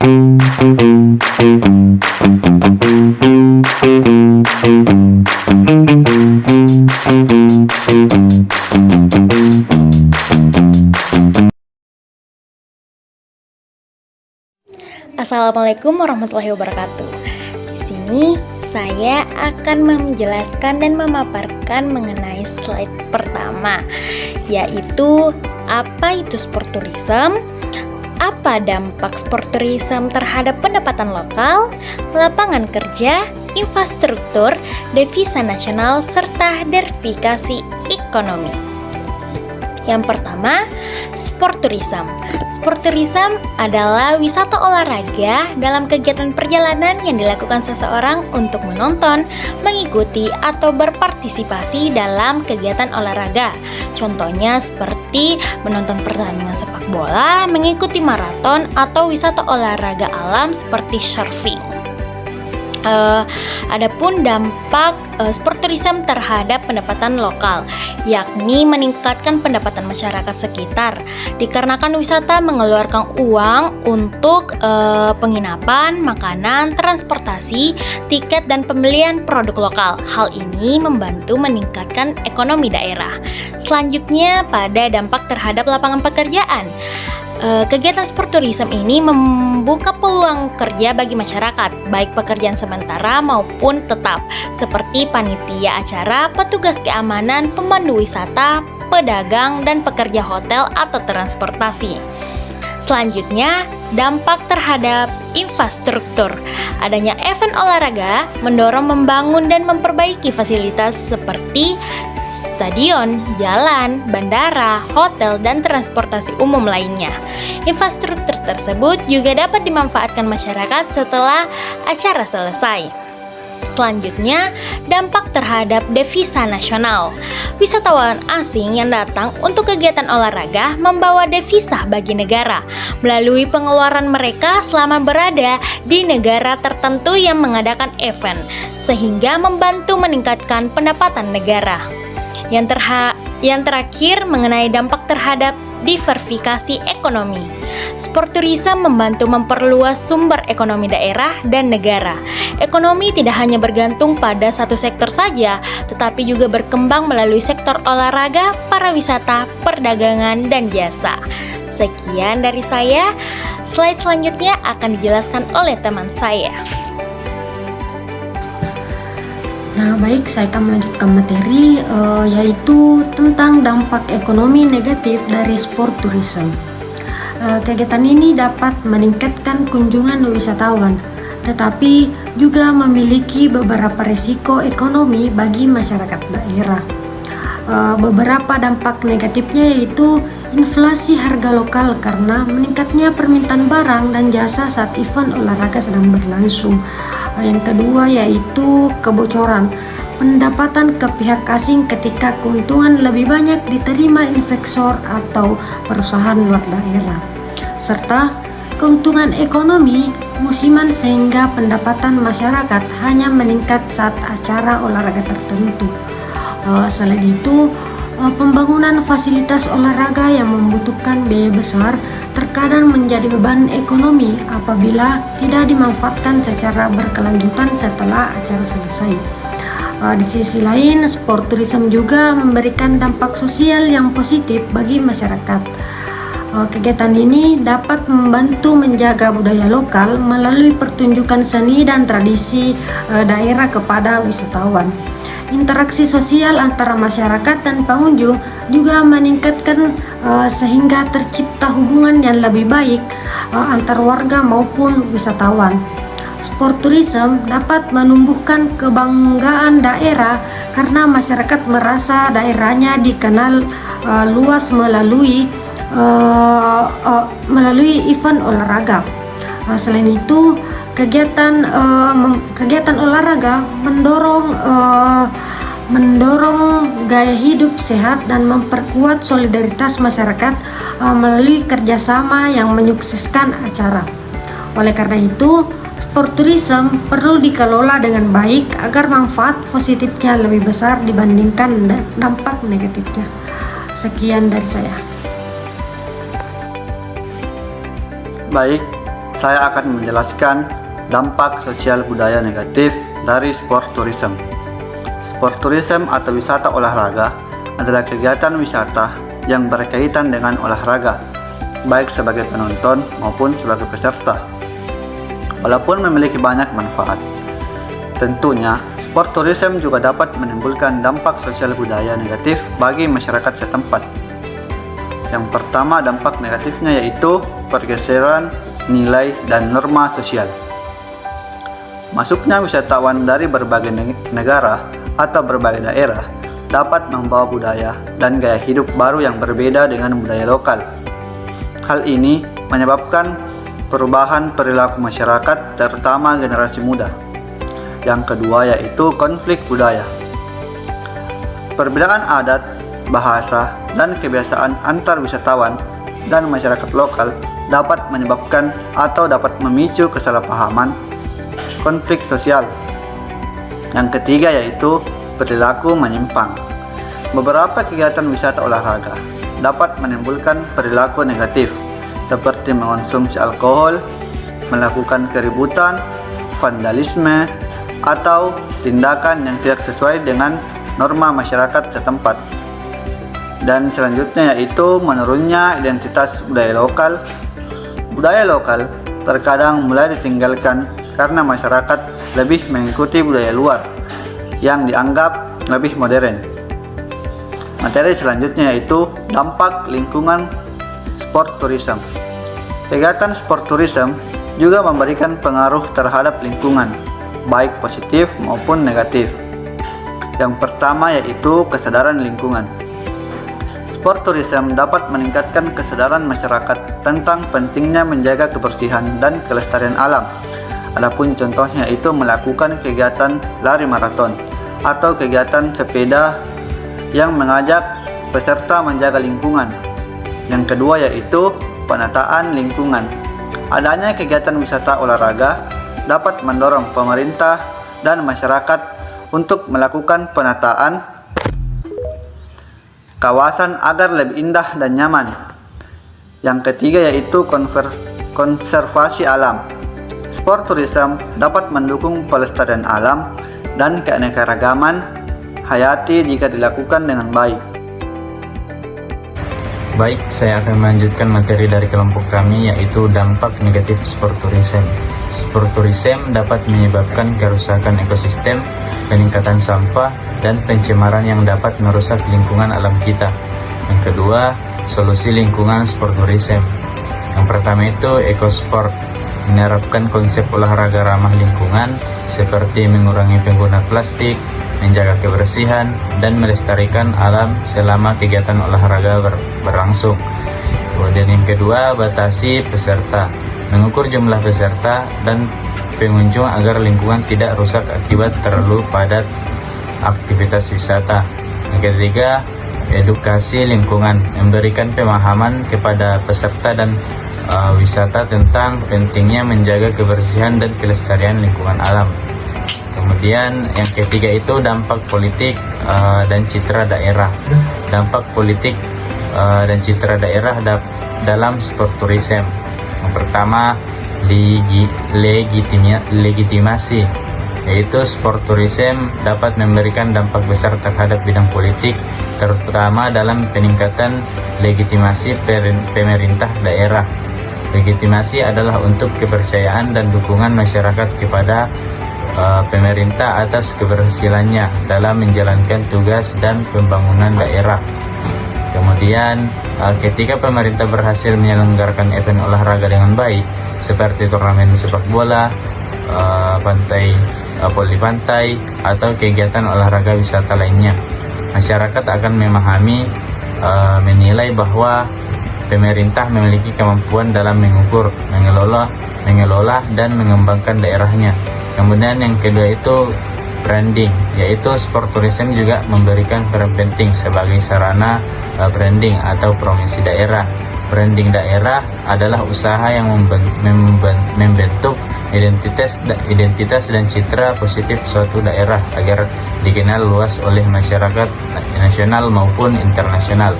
Assalamualaikum warahmatullahi wabarakatuh. Di sini saya akan menjelaskan dan memaparkan mengenai slide pertama, yaitu apa itu sport tourism, apa dampak sport tourism terhadap pendapatan lokal, lapangan kerja, infrastruktur, devisa nasional, serta diversifikasi ekonomi. Yang pertama, sport tourism. Sport tourism adalah wisata olahraga dalam kegiatan perjalanan yang dilakukan seseorang untuk menonton, mengikuti, atau berpartisipasi dalam kegiatan olahraga. Contohnya seperti menonton pertandingan sepak bola, mengikuti maraton, atau wisata olahraga alam seperti surfing. Adapun dampak sport tourism terhadap pendapatan lokal, yakni meningkatkan pendapatan masyarakat sekitar, dikarenakan wisata mengeluarkan uang untuk penginapan, makanan, transportasi, tiket, dan pembelian produk lokal. Hal ini membantu meningkatkan ekonomi daerah. Selanjutnya, pada dampak terhadap lapangan pekerjaan. Kegiatan sport tourism ini membuka peluang kerja bagi masyarakat, baik pekerjaan sementara maupun tetap, seperti panitia acara, petugas keamanan, pemandu wisata, pedagang, dan pekerja hotel atau transportasi. Selanjutnya, dampak terhadap infrastruktur. Adanya event olahraga mendorong membangun dan memperbaiki fasilitas seperti stadion, jalan, bandara, hotel, dan transportasi umum lainnya. Infrastruktur tersebut juga dapat dimanfaatkan masyarakat setelah acara selesai. Selanjutnya, dampak terhadap devisa nasional. Wisatawan asing yang datang untuk kegiatan olahraga membawa devisa bagi negara melalui pengeluaran mereka selama berada di negara tertentu yang mengadakan event, sehingga membantu meningkatkan pendapatan negara. Yang terakhir mengenai dampak terhadap diversifikasi ekonomi. Sport tourism membantu memperluas sumber ekonomi daerah dan negara. Ekonomi tidak hanya bergantung pada satu sektor saja, tetapi juga berkembang melalui sektor olahraga, pariwisata, perdagangan, dan jasa. Sekian dari saya. Slide selanjutnya akan dijelaskan oleh teman saya. Nah, baik, saya akan melanjutkan materi yaitu tentang dampak ekonomi negatif dari sport tourism. Kegiatan ini dapat meningkatkan kunjungan wisatawan, tetapi juga memiliki beberapa risiko ekonomi bagi masyarakat daerah. Beberapa dampak negatifnya yaitu inflasi harga lokal karena meningkatnya permintaan barang dan jasa saat event olahraga sedang berlangsung. Yang kedua yaitu kebocoran pendapatan ke pihak asing ketika keuntungan lebih banyak diterima investor atau perusahaan luar daerah, serta keuntungan ekonomi musiman sehingga pendapatan masyarakat hanya meningkat saat acara olahraga tertentu. Selain itu, pembangunan fasilitas olahraga yang membutuhkan biaya besar terkadang menjadi beban ekonomi apabila tidak dimanfaatkan secara berkelanjutan setelah acara selesai. Di sisi lain, sport tourism juga memberikan dampak sosial yang positif bagi masyarakat. Kegiatan ini dapat membantu menjaga budaya lokal melalui pertunjukan seni dan tradisi daerah kepada wisatawan. Interaksi sosial antara masyarakat dan pengunjung juga meningkatkan sehingga tercipta hubungan yang lebih baik antar warga maupun wisatawan. Sport tourism dapat menumbuhkan kebanggaan daerah karena masyarakat merasa daerahnya dikenal luas melalui event olahraga. Selain itu, kegiatan olahraga mendorong gaya hidup sehat dan memperkuat solidaritas masyarakat melalui kerjasama yang menyukseskan acara. Oleh karena itu, sport tourism perlu dikelola dengan baik agar manfaat positifnya lebih besar dibandingkan dampak negatifnya. Sekian dari saya. Baik, saya akan menjelaskan dampak sosial budaya negatif dari sport tourism. Sport tourism atau wisata olahraga adalah kegiatan wisata yang berkaitan dengan olahraga, baik sebagai penonton maupun sebagai peserta. Walaupun memiliki banyak manfaat, tentunya sport tourism juga dapat menimbulkan dampak sosial budaya negatif bagi masyarakat setempat. Yang pertama, dampak negatifnya yaitu pergeseran nilai dan norma sosial. Masuknya wisatawan dari berbagai negara atau berbagai daerah dapat membawa budaya dan gaya hidup baru yang berbeda dengan budaya lokal. Hal ini menyebabkan perubahan perilaku masyarakat, terutama generasi muda. Yang kedua yaitu konflik budaya. Perbedaan adat, bahasa, dan kebiasaan antar wisatawan dan masyarakat lokal dapat menyebabkan atau dapat memicu kesalahpahaman, konflik sosial. Yang ketiga yaitu perilaku menyimpang. Beberapa kegiatan wisata olahraga dapat menimbulkan perilaku negatif seperti mengonsumsi alkohol, melakukan keributan, vandalisme, atau tindakan yang tidak sesuai dengan norma masyarakat setempat. Dan selanjutnya yaitu menurunnya identitas budaya lokal. Budaya lokal terkadang mulai ditinggalkan karena masyarakat lebih mengikuti budaya luar yang dianggap lebih modern. Materi selanjutnya yaitu dampak lingkungan sport tourism. Kegiatan sport tourism juga memberikan pengaruh terhadap lingkungan, baik positif maupun negatif. Yang pertama yaitu kesadaran lingkungan. Sport tourism dapat meningkatkan kesadaran masyarakat tentang pentingnya menjaga kebersihan dan kelestarian alam. Adapun contohnya itu melakukan kegiatan lari maraton atau kegiatan sepeda yang mengajak peserta menjaga lingkungan. Yang kedua yaitu penataan lingkungan. Adanya kegiatan wisata olahraga dapat mendorong pemerintah dan masyarakat untuk melakukan penataan kawasan agar lebih indah dan nyaman. Yang ketiga yaitu konservasi alam. Sport tourism dapat mendukung pelestarian alam dan keanekaragaman hayati jika dilakukan dengan baik. Baik, saya akan melanjutkan materi dari kelompok kami yaitu dampak negatif sport tourism. Sport tourism dapat menyebabkan kerusakan ekosistem, peningkatan sampah, dan pencemaran yang dapat merusak lingkungan alam kita. Yang kedua, solusi lingkungan sport tourism. Yang pertama itu ekosport, menerapkan konsep olahraga ramah lingkungan seperti mengurangi penggunaan plastik, menjaga kebersihan, dan melestarikan alam selama kegiatan olahraga berlangsung. Kemudian yang kedua, batasi peserta, mengukur jumlah peserta dan pengunjung agar lingkungan tidak rusak akibat terlalu padat aktivitas wisata. Yang ketiga, edukasi lingkungan, memberikan pemahaman kepada peserta dan wisata tentang pentingnya menjaga kebersihan dan kelestarian lingkungan alam. Kemudian yang ketiga itu dampak politik dan citra daerah. Dampak politik dan citra daerah dalam sport tourism. Yang pertama, legitimasi, yaitu sport tourism dapat memberikan dampak besar terhadap bidang politik, terutama dalam peningkatan legitimasi pemerintah daerah. Legitimasi adalah untuk kepercayaan dan dukungan masyarakat kepada pemerintah atas keberhasilannya dalam menjalankan tugas dan pembangunan daerah. Kemudian ketika pemerintah berhasil menyelenggarakan event olahraga dengan baik seperti turnamen sepak bola, voli pantai, atau kegiatan olahraga wisata lainnya, masyarakat akan menilai bahwa pemerintah memiliki kemampuan dalam mengukur, mengelola dan mengembangkan daerahnya. Kemudian yang kedua itu branding, yaitu sport tourism juga memberikan peran penting sebagai sarana branding atau promosi daerah. Branding daerah adalah usaha yang membentuk identitas dan citra positif suatu daerah agar dikenal luas oleh masyarakat nasional maupun internasional.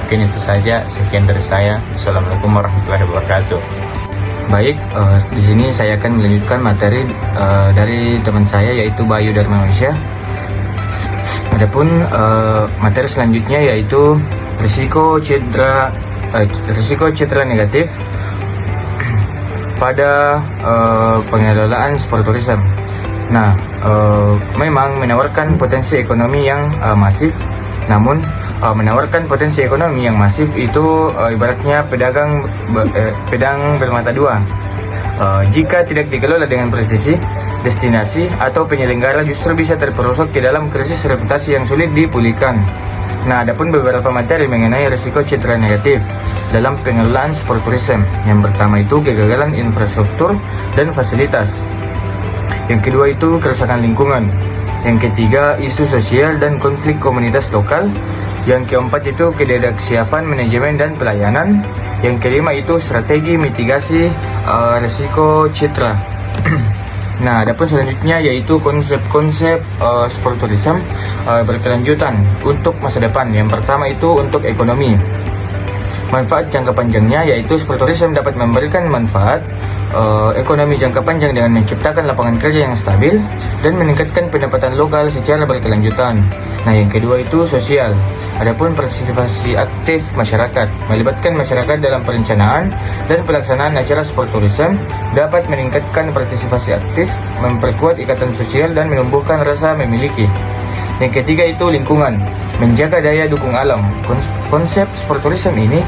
Mungkin itu saja, sekian dari saya. Assalamualaikum warahmatullahi wabarakatuh. Baik, di sini saya akan melanjutkan materi dari teman saya yaitu Bayu dari Malaysia. Adapun materi selanjutnya yaitu risiko cedera negatif pada pengelolaan sport tourism. Nah, memang menawarkan potensi ekonomi yang masif, namun menawarkan potensi ekonomi yang masif itu ibaratnya pedang bermata dua. Jika tidak dikelola dengan presisi, destinasi atau penyelenggara justru bisa terperosok ke dalam krisis reputasi yang sulit dipulihkan. Nah, adapun beberapa materi mengenai risiko cedera negatif dalam pengelolaan sport tourism. Yang pertama itu kegagalan infrastruktur dan fasilitas. Yang kedua itu kerusakan lingkungan. Yang ketiga isu sosial dan konflik komunitas lokal. Yang keempat itu ketidaksiapan manajemen dan pelayanan. Yang kelima itu strategi mitigasi risiko cedera. Nah, adapun selanjutnya yaitu konsep-konsep sport tourism berkelanjutan untuk masa depan. Yang pertama itu untuk ekonomi. Manfaat jangka panjangnya yaitu sport tourism dapat memberikan manfaat ekonomi jangka panjang dengan menciptakan lapangan kerja yang stabil dan meningkatkan pendapatan lokal secara berkelanjutan. Nah, yang kedua itu sosial. Adapun partisipasi aktif masyarakat, melibatkan masyarakat dalam perencanaan dan pelaksanaan acara sport tourism dapat meningkatkan partisipasi aktif, memperkuat ikatan sosial dan menumbuhkan rasa memiliki. Yang ketiga itu lingkungan, menjaga daya dukung alam. Konsep sport tourism ini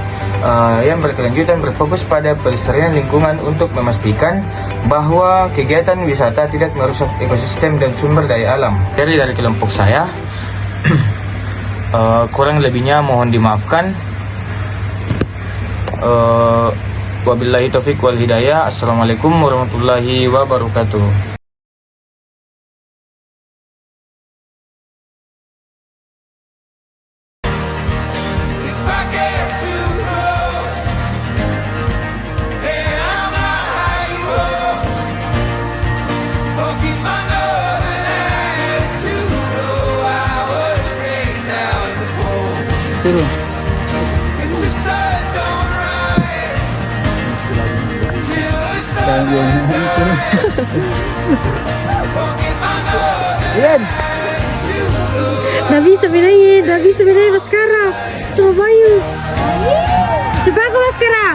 yang berkelanjutan berfokus pada pelestarian lingkungan untuk memastikan bahwa kegiatan wisata tidak merusak ekosistem dan sumber daya alam. Dari kelompok saya, kurang lebihnya mohon dimaafkan. Wabillahi taufiq wal hidayah. Assalamualaikum warahmatullahi wabarakatuh. Dah bisa bedain maskara sama Bayu. Coba aku maskara.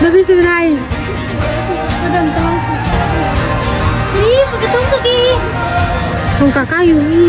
Dah bisa bedain. Udah langsung. Ini pakai tongkat ini. Tongkat kayu ini,